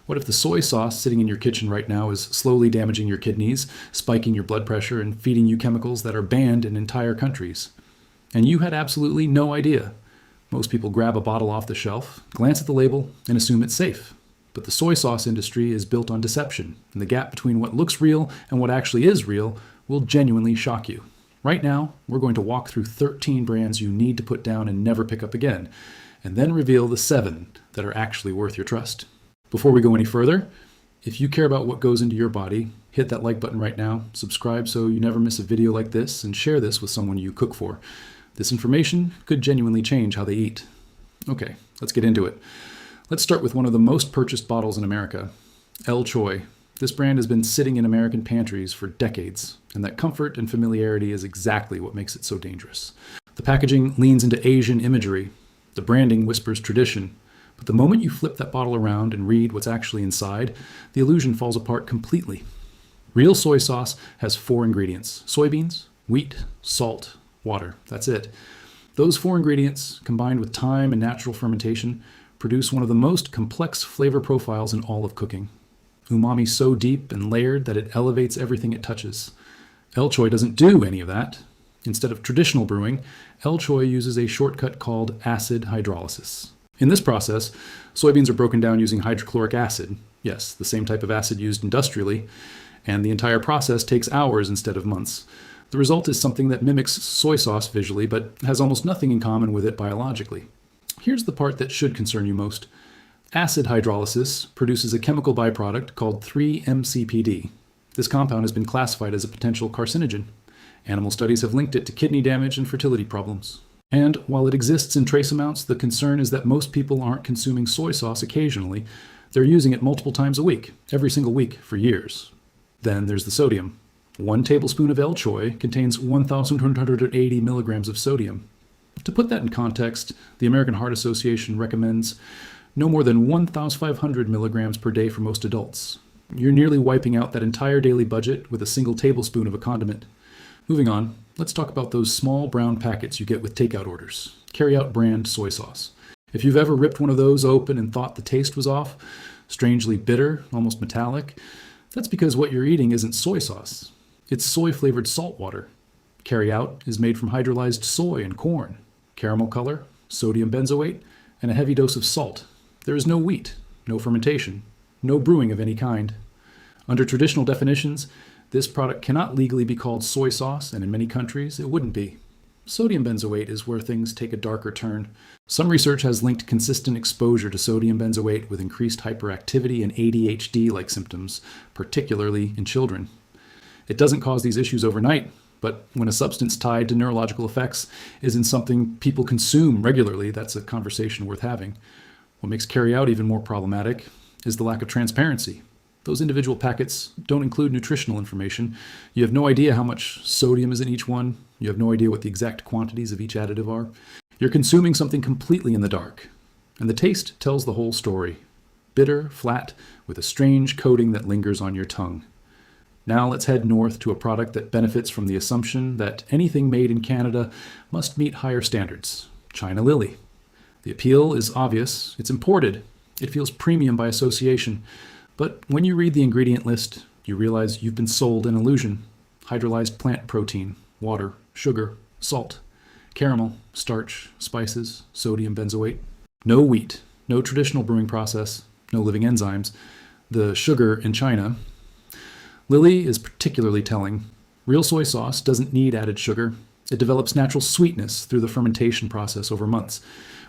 What if the soy sauce sitting in your kitchen right now is slowly damaging your kidneys, spiking your blood pressure, and feeding you chemicals that are banned in entire countries? And you had absolutely no idea. Most people grab a bottle off the shelf, glance at the label, and assume it's safe. But the soy sauce industry is built on deception, and the gap between what looks real and what actually is real will genuinely shock you. Right now, we're going to walk through 13 brands you need to put down and never pick up again, and then reveal the 7 that are actually worth your trust. Before we go any further, if you care about what goes into your body, hit that like button right now, subscribe so you never miss a video like this, and share this with someone you cook for. This information could genuinely change how they eat. Okay, let's get into it. Let's start with one of the most purchased bottles in America, L Choy. This brand has been sitting in American pantries for decades, and that comfort and familiarity is exactly what makes it so dangerous. The packaging leans into Asian imagery. The branding whispers tradition. But the moment you flip that bottle around and read what's actually inside, the illusion falls apart completely. Real soy sauce has 4 ingredients: soybeans, wheat, salt, water. That's it. Those 4 ingredients, combined with time and natural fermentation, produce one of the most complex flavor profiles in all of cooking. Umami so deep and layered that it elevates everything it touches. L Choy doesn't do any of that. Instead of traditional brewing, L Choy uses a shortcut called acid hydrolysis. In this process, soybeans are broken down using hydrochloric acid, yes, the same type of acid used industrially, and the entire process takes hours instead of months. The result is something that mimics soy sauce visually, but has almost nothing in common with it biologically. Here's the part that should concern you most. Acid hydrolysis produces a chemical byproduct called 3-MCPD. This compound has been classified as a potential carcinogen. Animal studies have linked it to kidney damage and fertility problems. And while it exists in trace amounts, the concern is that most people aren't consuming soy sauce occasionally. They're using it multiple times a week, every single week, for years. Then there's the sodium. 1 tablespoon of L Choy contains 1,180 milligrams of sodium. To put that in context, the American Heart Association recommends no more than 1,500 milligrams per day for most adults. You're nearly wiping out that entire daily budget with a single tablespoon of a condiment. Moving on, let's talk about those small brown packets you get with takeout orders. Carry-out brand soy sauce. If you've ever ripped one of those open and thought the taste was off, strangely bitter, almost metallic, that's because what you're eating isn't soy sauce. It's soy-flavored salt water. Carry-out is made from hydrolyzed soy and corn, caramel color, sodium benzoate, and a heavy dose of salt. There is no wheat, no fermentation, no brewing of any kind. Under traditional definitions, this product cannot legally be called soy sauce, and in many countries, it wouldn't be. Sodium benzoate is where things take a darker turn. Some research has linked consistent exposure to sodium benzoate with increased hyperactivity and ADHD-like symptoms, particularly in children. It doesn't cause these issues overnight, but when a substance tied to neurological effects isn't something people consume regularly, that's a conversation worth having. What makes carry-out even more problematic is the lack of transparency. Those individual packets don't include nutritional information. You have no idea how much sodium is in each one. You have no idea what the exact quantities of each additive are. You're consuming something completely in the dark. And the taste tells the whole story. Bitter, flat, with a strange coating that lingers on your tongue. Now let's head north to a product that benefits from the assumption that anything made in Canada must meet higher standards. China Lily. The appeal is obvious. It's imported. It feels premium by association. But when you read the ingredient list, you realize you've been sold an illusion. Hydrolyzed plant protein, water, sugar, salt, caramel, starch, spices, sodium benzoate. No wheat, no traditional brewing process, no living enzymes. The sugar in China. Lily is particularly telling. Real soy sauce doesn't need added sugar. It develops natural sweetness through the fermentation process over months.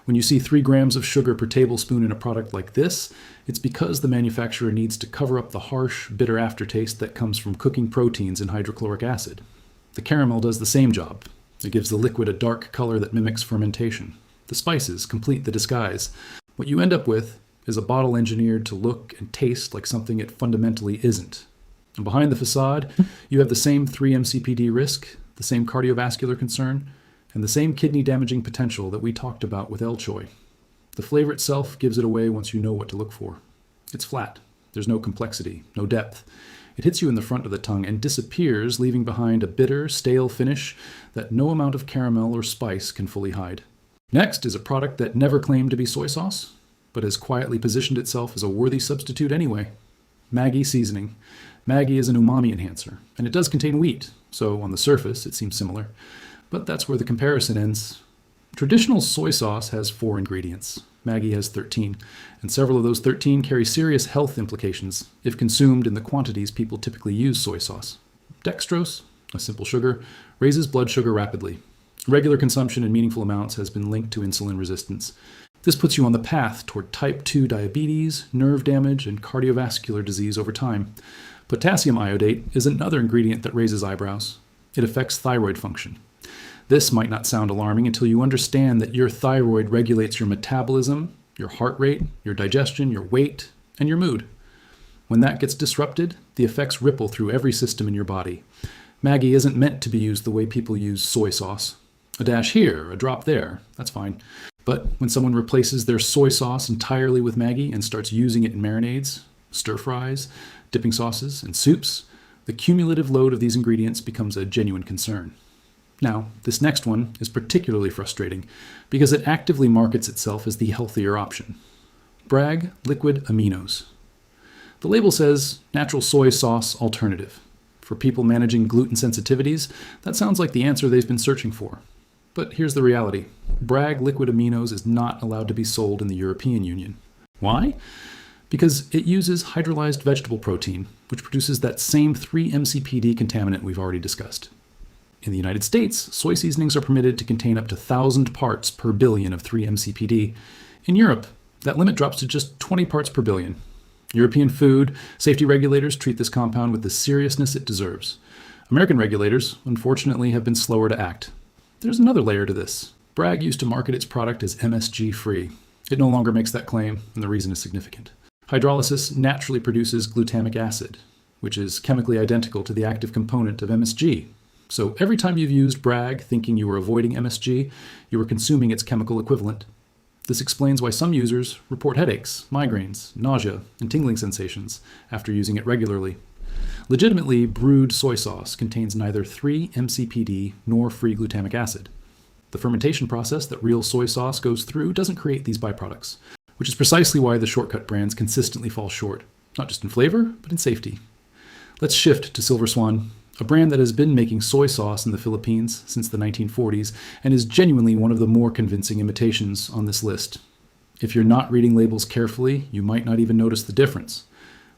When you see 3 grams of sugar per tablespoon in a product like this, it's because the manufacturer needs to cover up the harsh, bitter aftertaste that comes from cooking proteins in hydrochloric acid. The caramel does the same job. It gives the liquid a dark color that mimics fermentation. The spices complete the disguise. What you end up with is a bottle engineered to look and taste like something it fundamentally isn't. And behind the facade, you have the same 3-MCPD risk, the same cardiovascular concern, and the same kidney-damaging potential that we talked about with L Choy. The flavor itself gives it away once you know what to look for. It's flat. There's no complexity, no depth. It hits you in the front of the tongue and disappears, leaving behind a bitter, stale finish that no amount of caramel or spice can fully hide. Next is a product that never claimed to be soy sauce. but has quietly positioned itself as a worthy substitute anyway. Maggi Seasoning. Maggi is an umami enhancer, and it does contain wheat, so on the surface it seems similar. But that's where the comparison ends. Traditional soy sauce has 4 ingredients. Maggi has 13, and several of those 13 carry serious health implications if consumed in the quantities people typically use soy sauce. Dextrose, a simple sugar, raises blood sugar rapidly. Regular consumption in meaningful amounts has been linked to insulin resistance. This puts you on the path toward type 2 diabetes, nerve damage, and cardiovascular disease over time. Potassium iodate is another ingredient that raises eyebrows. It affects thyroid function. This might not sound alarming until you understand that your thyroid regulates your metabolism, your heart rate, your digestion, your weight, and your mood. When that gets disrupted, the effects ripple through every system in your body. Maggi isn't meant to be used the way people use soy sauce. A dash here, a drop there, that's fine. But when someone replaces their soy sauce entirely with Maggi and starts using it in marinades, stir-fries, dipping sauces, and soups, the cumulative load of these ingredients becomes a genuine concern. Now, this next one is particularly frustrating because it actively markets itself as the healthier option. Bragg Liquid Aminos. The label says natural soy sauce alternative. For people managing gluten sensitivities, that sounds like the answer they've been searching for. But here's the reality. Bragg Liquid Aminos is not allowed to be sold in the European Union. Why? Because it uses hydrolyzed vegetable protein, which produces that same 3 MCPD contaminant we've already discussed. In the United States, soy seasonings are permitted to contain up to 1,000 parts per billion of 3 MCPD. In Europe, that limit drops to just 20 parts per billion. European food safety regulators treat this compound with the seriousness it deserves. American regulators, unfortunately, have been slower to act. There's another layer to this. Bragg used to market its product as MSG-free. It no longer makes that claim, and the reason is significant. Hydrolysis naturally produces glutamic acid, which is chemically identical to the active component of MSG. So every time you've used Bragg thinking you were avoiding MSG, you were consuming its chemical equivalent. This explains why some users report headaches, migraines, nausea, and tingling sensations after using it regularly. Legitimately brewed soy sauce contains neither 3 MCPD nor free glutamic acid. The fermentation process that real soy sauce goes through doesn't create these byproducts, which is precisely why the shortcut brands consistently fall short, not just in flavor, but in safety. Let's shift to Silver Swan, a brand that has been making soy sauce in the Philippines since the 1940s and is genuinely one of the more convincing imitations on this list. If you're not reading labels carefully, you might not even notice the difference.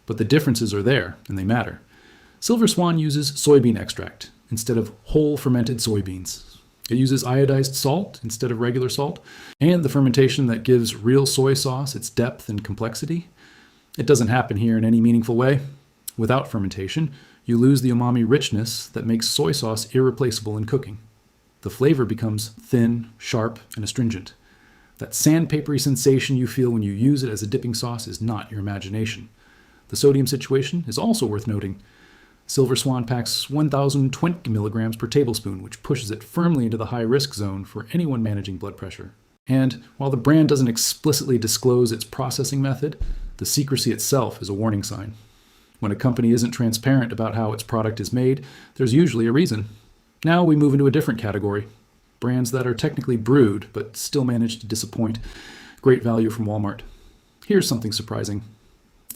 But the differences are there, and they matter. Silver Swan uses soybean extract instead of whole fermented soybeans. It uses iodized salt instead of regular salt, and the fermentation that gives real soy sauce its depth and complexity. It doesn't happen here in any meaningful way. Without fermentation, you lose the umami richness that makes soy sauce irreplaceable in cooking. The flavor becomes thin, sharp, and astringent. That sandpapery sensation you feel when you use it as a dipping sauce is not your imagination. The sodium situation is also worth noting. Silver Swan packs 1,020 milligrams per tablespoon, which pushes it firmly into the high-risk zone for anyone managing blood pressure. And while the brand doesn't explicitly disclose its processing method, the secrecy itself is a warning sign. When a company isn't transparent about how its product is made, there's usually a reason. Now we move into a different category. Brands that are technically brewed, but still manage to disappoint. Great value from Walmart. Here's something surprising.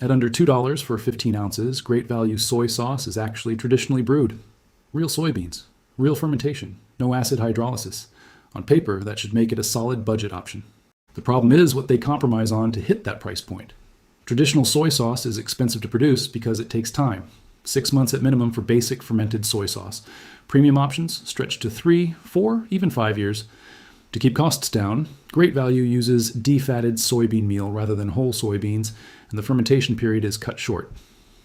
At under $2 for 15 ounces, Great Value soy sauce is actually traditionally brewed. Real soybeans, real fermentation, no acid hydrolysis. On paper, that should make it a solid budget option. The problem is what they compromise on to hit that price point. Traditional soy sauce is expensive to produce because it takes time. 6 months at minimum for basic fermented soy sauce. Premium options stretch to 3, 4, even 5 years. To keep costs down, Great Value uses defatted soybean meal rather than whole soybeans, and the fermentation period is cut short.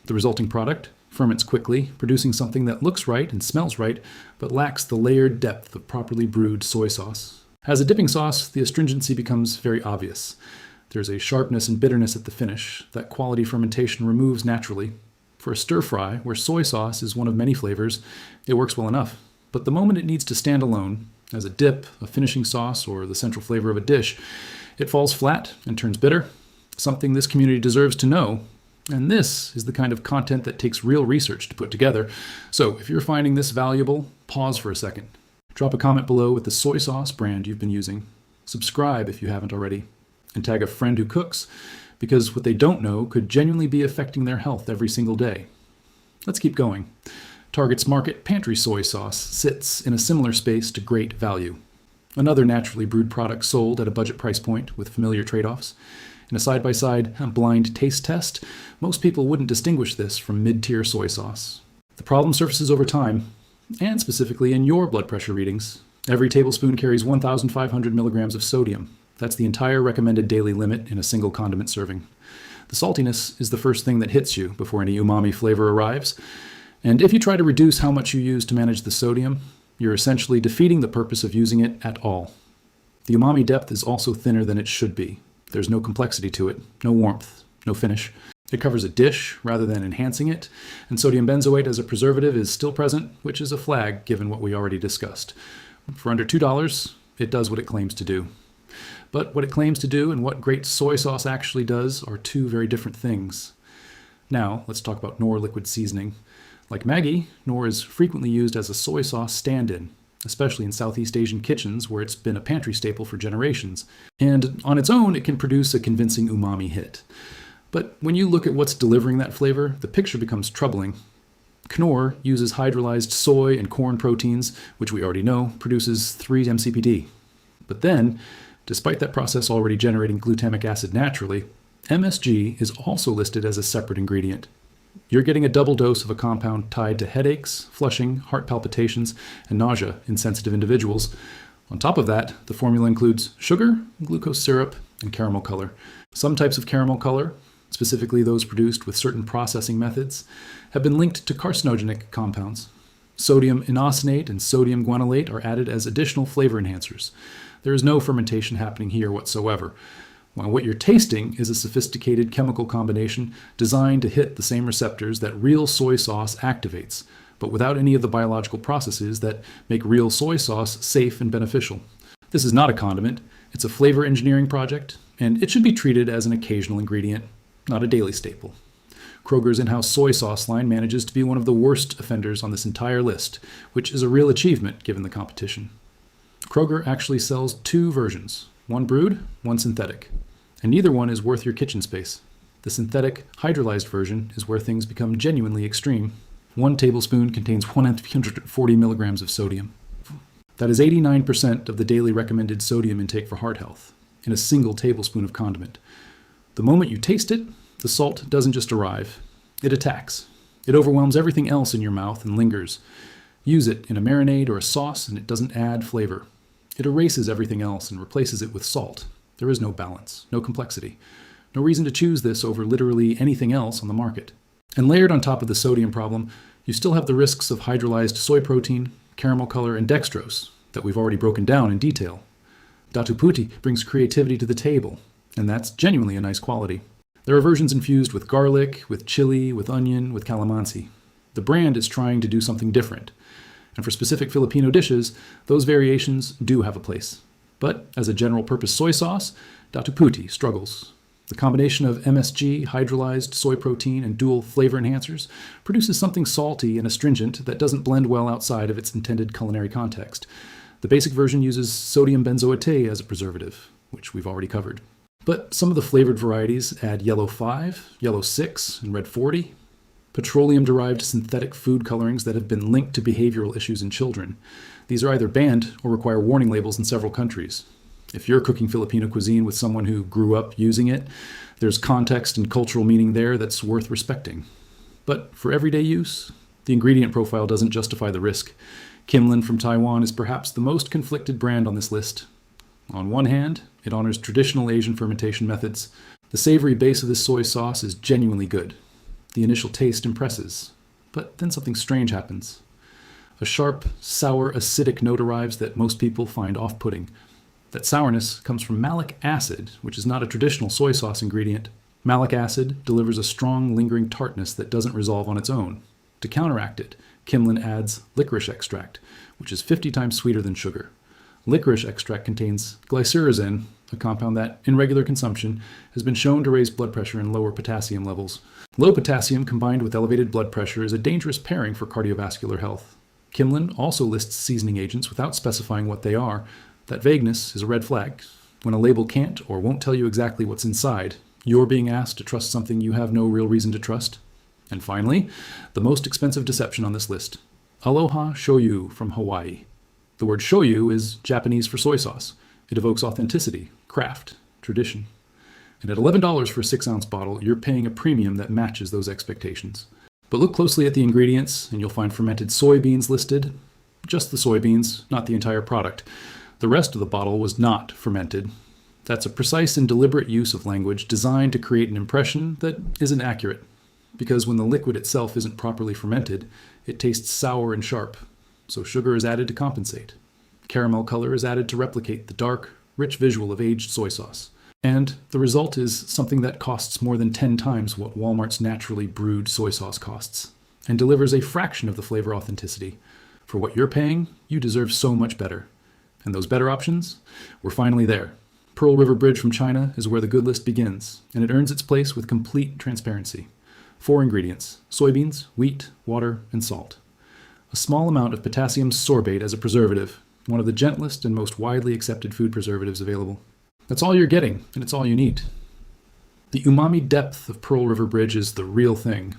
The resulting product ferments quickly, producing something that looks right and smells right, but lacks the layered depth of properly brewed soy sauce. As a dipping sauce, the astringency becomes very obvious. There's a sharpness and bitterness at the finish that quality fermentation removes naturally. For a stir-fry, where soy sauce is one of many flavors, it works well enough. But the moment it needs to stand alone, as a dip, a finishing sauce, or the central flavor of a dish, it falls flat and turns bitter, something this community deserves to know. And this is the kind of content that takes real research to put together. So if you're finding this valuable, pause for a second. Drop a comment below with the soy sauce brand you've been using. Subscribe if you haven't already. and tag a friend who cooks, because what they don't know could genuinely be affecting their health every single day. Let's keep going. Target's Market Pantry soy sauce sits in a similar space to great value. Another naturally brewed product sold at a budget price point with familiar trade-offs. In a side-by-side blind taste test, most people wouldn't distinguish this from mid-tier soy sauce. The problem surfaces over time, and specifically in your blood pressure readings. Every tablespoon carries 1,500 milligrams of sodium. That's the entire recommended daily limit in a single condiment serving. The saltiness is the first thing that hits you before any umami flavor arrives. And if you try to reduce how much you use to manage the sodium, you're essentially defeating the purpose of using it at all. The umami depth is also thinner than it should be. There's no complexity to it, no warmth, no finish. It covers a dish rather than enhancing it, and sodium benzoate as a preservative is still present, which is a flag given what we already discussed. For under $2, it does what it claims to do. But what it claims to do and what great soy sauce actually does are two very different things. Now, let's talk about Knorr liquid seasoning. Like Maggi, Knorr is frequently used as a soy sauce stand-in, especially in Southeast Asian kitchens where it's been a pantry staple for generations. And on its own, it can produce a convincing umami hit. But when you look at what's delivering that flavor, the picture becomes troubling. Knorr uses hydrolyzed soy and corn proteins, which we already know produces 3 MCPD. But then, despite that process already generating glutamic acid naturally, MSG is also listed as a separate ingredient. You're getting a double dose of a compound tied to headaches, flushing, heart palpitations, and nausea in sensitive individuals. On top of that, the formula includes sugar, glucose syrup, and caramel color. Some types of caramel color, specifically those produced with certain processing methods, have been linked to carcinogenic compounds. Sodium inosinate and sodium guanylate are added as additional flavor enhancers. There is no fermentation happening here whatsoever. While what you're tasting is a sophisticated chemical combination designed to hit the same receptors that real soy sauce activates, but without any of the biological processes that make real soy sauce safe and beneficial. This is not a condiment, it's a flavor engineering project, and it should be treated as an occasional ingredient, not a daily staple. Kroger's in-house soy sauce line manages to be one of the worst offenders on this entire list, which is a real achievement given the competition. Kroger actually sells 2 versions, one brewed, one synthetic, and neither one is worth your kitchen space. The synthetic, hydrolyzed version is where things become genuinely extreme. 1 tablespoon contains 140 milligrams of sodium. That is 89% of the daily recommended sodium intake for heart health, in a single tablespoon of condiment. The moment you taste it, the salt doesn't just arrive, it attacks. It overwhelms everything else in your mouth and lingers. Use it in a marinade or a sauce and it doesn't add flavor. It erases everything else and replaces it with salt. There is no balance, no complexity. No reason to choose this over literally anything else on the market. And layered on top of the sodium problem, you still have the risks of hydrolyzed soy protein, caramel color, and dextrose that we've already broken down in detail. Datu Puti brings creativity to the table, and that's genuinely a nice quality. There are versions infused with garlic, with chili, with onion, with calamansi. The brand is trying to do something different. And for specific Filipino dishes, those variations do have a place. But as a general-purpose soy sauce, Datu Puti struggles. The combination of MSG, hydrolyzed soy protein, and dual flavor enhancers produces something salty and astringent that doesn't blend well outside of its intended culinary context. The basic version uses sodium benzoate as a preservative, which we've already covered. But some of the flavored varieties add yellow 5, yellow 6, and red 40. Petroleum-derived synthetic food colorings that have been linked to behavioral issues in children. These are either banned or require warning labels in several countries. If you're cooking Filipino cuisine with someone who grew up using it, there's context and cultural meaning there that's worth respecting. But for everyday use, the ingredient profile doesn't justify the risk. Kimlan from Taiwan is perhaps the most conflicted brand on this list. On one hand, it honors traditional Asian fermentation methods. The savory base of this soy sauce is genuinely good. The initial taste impresses, but then something strange happens. A sharp, sour, acidic note arrives that most people find off-putting. That sourness comes from malic acid, which is not a traditional soy sauce ingredient. Malic acid delivers a strong, lingering tartness that doesn't resolve on its own. To counteract it, Kimlan adds licorice extract, which is 50 times sweeter than sugar. Licorice extract contains glycyrrhizin, a compound that, in regular consumption, has been shown to raise blood pressure and lower potassium levels. Low potassium combined with elevated blood pressure is a dangerous pairing for cardiovascular health. Kimlan also lists seasoning agents without specifying what they are. That vagueness is a red flag. When a label can't or won't tell you exactly what's inside, you're being asked to trust something you have no real reason to trust. And finally, the most expensive deception on this list, Aloha Shoyu from Hawaii. The word shoyu is Japanese for soy sauce. It evokes authenticity, craft, tradition. And at $11 for a 6-ounce bottle, you're paying a premium that matches those expectations. But look closely at the ingredients, and you'll find fermented soybeans listed. Just the soybeans, not the entire product. The rest of the bottle was not fermented. That's a precise and deliberate use of language designed to create an impression that isn't accurate. Because when the liquid itself isn't properly fermented, it tastes sour and sharp. So sugar is added to compensate. Caramel color is added to replicate the dark, rich visual of aged soy sauce. And the result is something that costs more than 10 times what Walmart's naturally brewed soy sauce costs, and delivers a fraction of the flavor authenticity. For what you're paying, you deserve so much better. And those better options? We're finally there. Pearl River Bridge from China is where the good list begins, and it earns its place with complete transparency. 4 ingredients: soybeans, wheat, water, and salt. A small amount of potassium sorbate as a preservative, one of the gentlest and most widely accepted food preservatives available. That's all you're getting, and it's all you need. The umami depth of Pearl River Bridge is the real thing.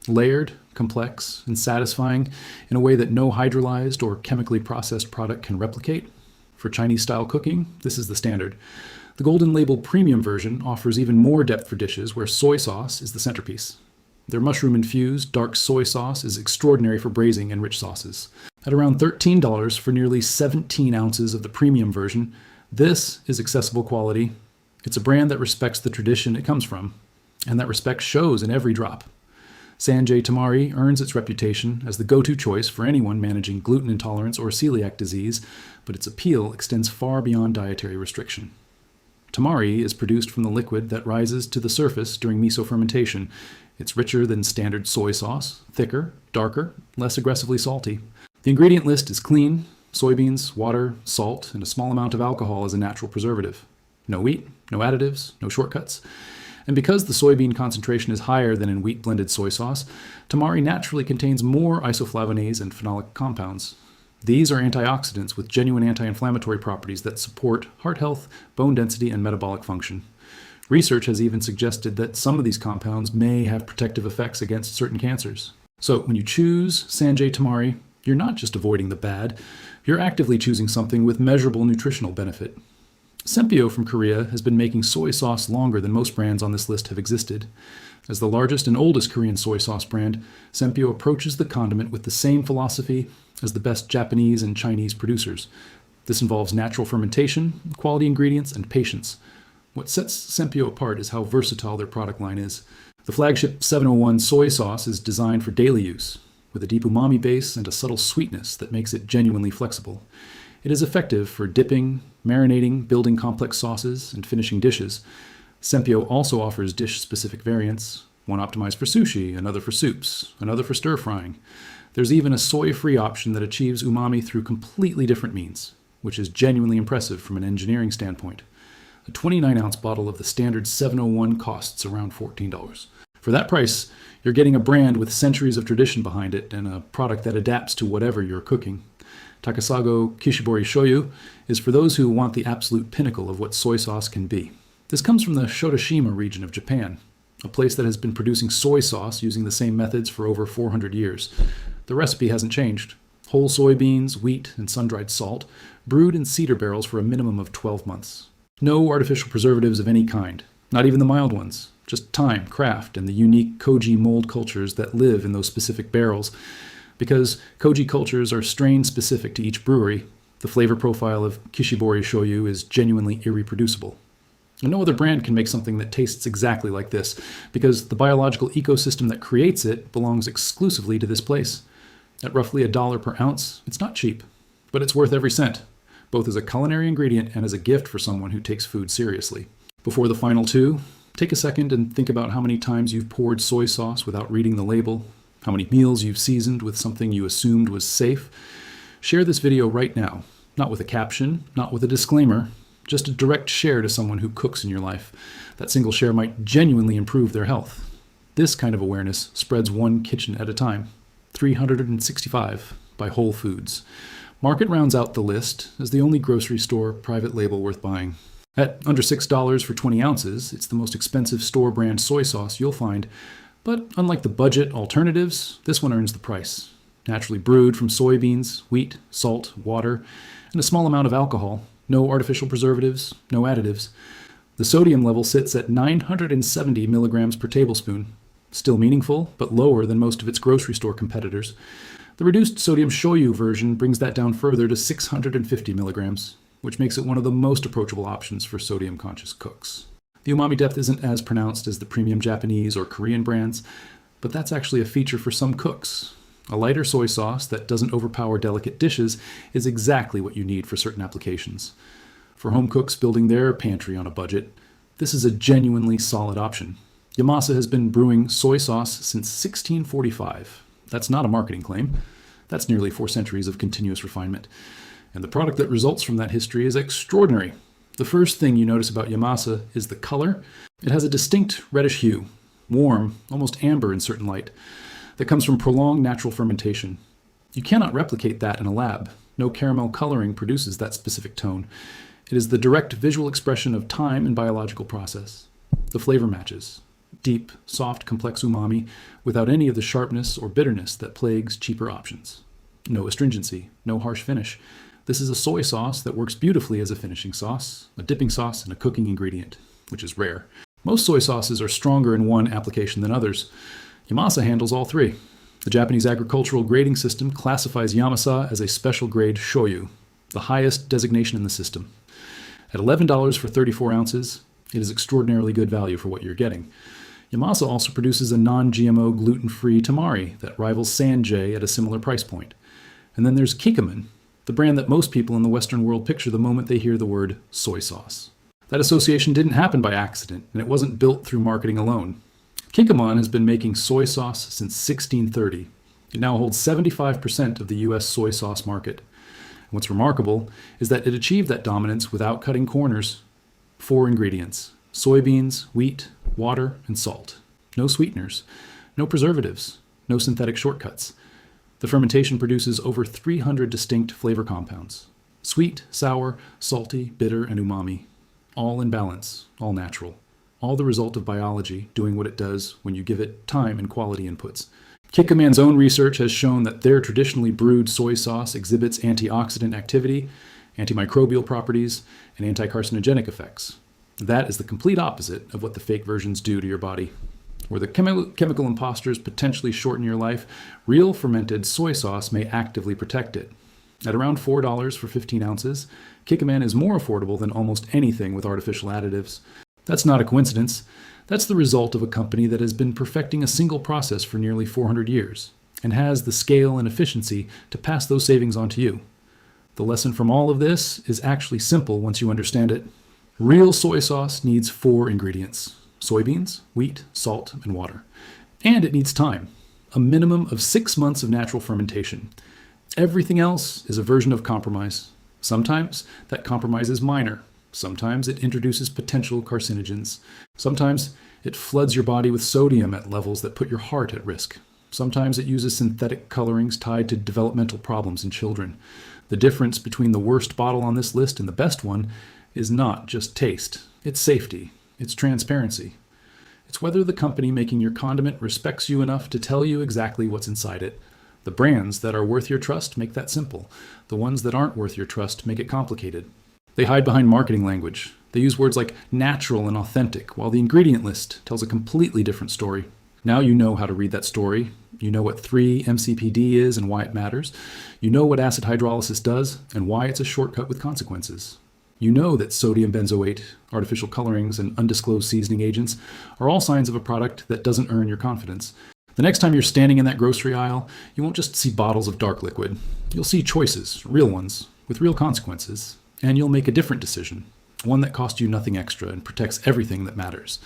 Layered, complex, and satisfying in a way that no hydrolyzed or chemically processed product can replicate. For Chinese-style cooking, this is the standard. The Golden Label Premium version offers even more depth for dishes where soy sauce is the centerpiece. Their mushroom-infused dark soy sauce is extraordinary for braising and rich sauces. At around $13 for nearly 17 ounces of the premium version, this is accessible quality. It's a brand that respects the tradition it comes from, and that respect shows in every drop. Sanjay Tamari earns its reputation as the go-to choice for anyone managing gluten intolerance or celiac disease, but its appeal extends far beyond dietary restriction. Tamari is produced from the liquid that rises to the surface during miso fermentation. It's richer than standard soy sauce, thicker, darker, less aggressively salty. The ingredient list is clean: soybeans, water, salt, and a small amount of alcohol as a natural preservative. No wheat, no additives, no shortcuts. And because the soybean concentration is higher than in wheat-blended soy sauce, Tamari naturally contains more isoflavones and phenolic compounds. These are antioxidants with genuine anti-inflammatory properties that support heart health, bone density, and metabolic function. Research has even suggested that some of these compounds may have protective effects against certain cancers. So when you choose Sanjay Tamari, you're not just avoiding the bad, you're actively choosing something with measurable nutritional benefit. Sempio from Korea has been making soy sauce longer than most brands on this list have existed. As the largest and oldest Korean soy sauce brand, Sempio approaches the condiment with the same philosophy as the best Japanese and Chinese producers. This involves natural fermentation, quality ingredients, and patience. What sets Sempio apart is how versatile their product line is. The flagship 701 soy sauce is designed for daily use, with a deep umami base and a subtle sweetness that makes it genuinely flexible. It is effective for dipping, marinating, building complex sauces, and finishing dishes. Sempio also offers dish-specific variants, one optimized for sushi, another for soups, another for stir-frying. There's even a soy-free option that achieves umami through completely different means, which is genuinely impressive from an engineering standpoint. A 29-ounce bottle of the standard 701 costs around $14. For that price, you're getting a brand with centuries of tradition behind it and a product that adapts to whatever you're cooking. Takasago Kishibori Shoyu is for those who want the absolute pinnacle of what soy sauce can be. This comes from the Shotoshima region of Japan, a place that has been producing soy sauce using the same methods for over 400 years. The recipe hasn't changed. Whole soybeans, wheat, and sun-dried salt, brewed in cedar barrels for a minimum of 12 months. No artificial preservatives of any kind, not even the mild ones. Just time, craft, and the unique koji mold cultures that live in those specific barrels. Because koji cultures are strain-specific to each brewery, the flavor profile of Kishibori Shoyu is genuinely irreproducible. And no other brand can make something that tastes exactly like this, because the biological ecosystem that creates it belongs exclusively to this place. At roughly $1 per ounce, it's not cheap, but it's worth every cent, both as a culinary ingredient and as a gift for someone who takes food seriously. Before the final two, take a second and think about how many times you've poured soy sauce without reading the label, how many meals you've seasoned with something you assumed was safe. Share this video right now, not with a caption, not with a disclaimer, just a direct share to someone who cooks in your life. That single share might genuinely improve their health. This kind of awareness spreads one kitchen at a time. 365 by Whole Foods. Market rounds out the list as the only grocery store private label worth buying. At under $6 for 20 ounces, it's the most expensive store-brand soy sauce you'll find, but unlike the budget alternatives, this one earns the price. Naturally brewed from soybeans, wheat, salt, water, and a small amount of alcohol. No artificial preservatives, no additives. The sodium level sits at 970 milligrams per tablespoon. Still meaningful, but lower than most of its grocery store competitors. The reduced sodium shoyu version brings that down further to 650 milligrams, which makes it one of the most approachable options for sodium-conscious cooks. The umami depth isn't as pronounced as the premium Japanese or Korean brands, but that's actually a feature for some cooks. A lighter soy sauce that doesn't overpower delicate dishes is exactly what you need for certain applications. For home cooks building their pantry on a budget, this is a genuinely solid option. Yamasa has been brewing soy sauce since 1645. That's not a marketing claim. That's nearly 4 centuries of continuous refinement. And the product that results from that history is extraordinary. The first thing you notice about Yamasa is the color. It has a distinct reddish hue, warm, almost amber in certain light, that comes from prolonged natural fermentation. You cannot replicate that in a lab. No caramel coloring produces that specific tone. It is the direct visual expression of time and biological process. The flavor matches. Deep, soft, complex umami without any of the sharpness or bitterness that plagues cheaper options. No astringency, no harsh finish. This is a soy sauce that works beautifully as a finishing sauce, a dipping sauce, and a cooking ingredient, which is rare. Most soy sauces are stronger in one application than others. Yamasa handles all three. The Japanese agricultural grading system classifies Yamasa as a special grade shoyu, the highest designation in the system. At $11 for 34 ounces, it is extraordinarily good value for what you're getting. Yamasa also produces a non-GMO gluten-free Tamari that rivals Sanjay at a similar price point. And then there's Kikkoman, the brand that most people in the Western world picture the moment they hear the word soy sauce. That association didn't happen by accident, and it wasn't built through marketing alone. Kikkoman has been making soy sauce since 1630. It now holds 75% of the U.S. soy sauce market. And what's remarkable is that it achieved that dominance without cutting corners. 4 ingredients: soybeans, wheat, water, and salt. No sweeteners, no preservatives, no synthetic shortcuts. The fermentation produces over 300 distinct flavor compounds. Sweet, sour, salty, bitter, and umami. All in balance, all natural. All the result of biology doing what it does when you give it time and quality inputs. Kikkoman's own research has shown that their traditionally brewed soy sauce exhibits antioxidant activity, antimicrobial properties, and anti-carcinogenic effects. That is the complete opposite of what the fake versions do to your body. Where the chemical imposters potentially shorten your life, real fermented soy sauce may actively protect it. At around $4 for 15 ounces, Kikkoman is more affordable than almost anything with artificial additives. That's not a coincidence. That's the result of a company that has been perfecting a single process for nearly 400 years and has the scale and efficiency to pass those savings on to you. The lesson from all of this is actually simple once you understand it. Real soy sauce needs 4 ingredients: soybeans, wheat, salt, and water. And it needs time, a minimum of 6 months of natural fermentation. Everything else is a version of compromise. Sometimes that compromise is minor. Sometimes it introduces potential carcinogens. Sometimes it floods your body with sodium at levels that put your heart at risk. Sometimes it uses synthetic colorings tied to developmental problems in children. The difference between the worst bottle on this list and the best one is not just taste. It's safety. It's transparency. It's whether the company making your condiment respects you enough to tell you exactly what's inside it. The brands that are worth your trust make that simple. The ones that aren't worth your trust make it complicated. They hide behind marketing language. They use words like natural and authentic, while the ingredient list tells a completely different story. Now you know how to read that story. You know what 3-MCPD is and why it matters. You know what acid hydrolysis does and why it's a shortcut with consequences. You know that sodium benzoate, artificial colorings, and undisclosed seasoning agents are all signs of a product that doesn't earn your confidence. The next time you're standing in that grocery aisle, you won't just see bottles of dark liquid. You'll see choices, real ones, with real consequences. And you'll make a different decision, one that costs you nothing extra and protects everything that matters.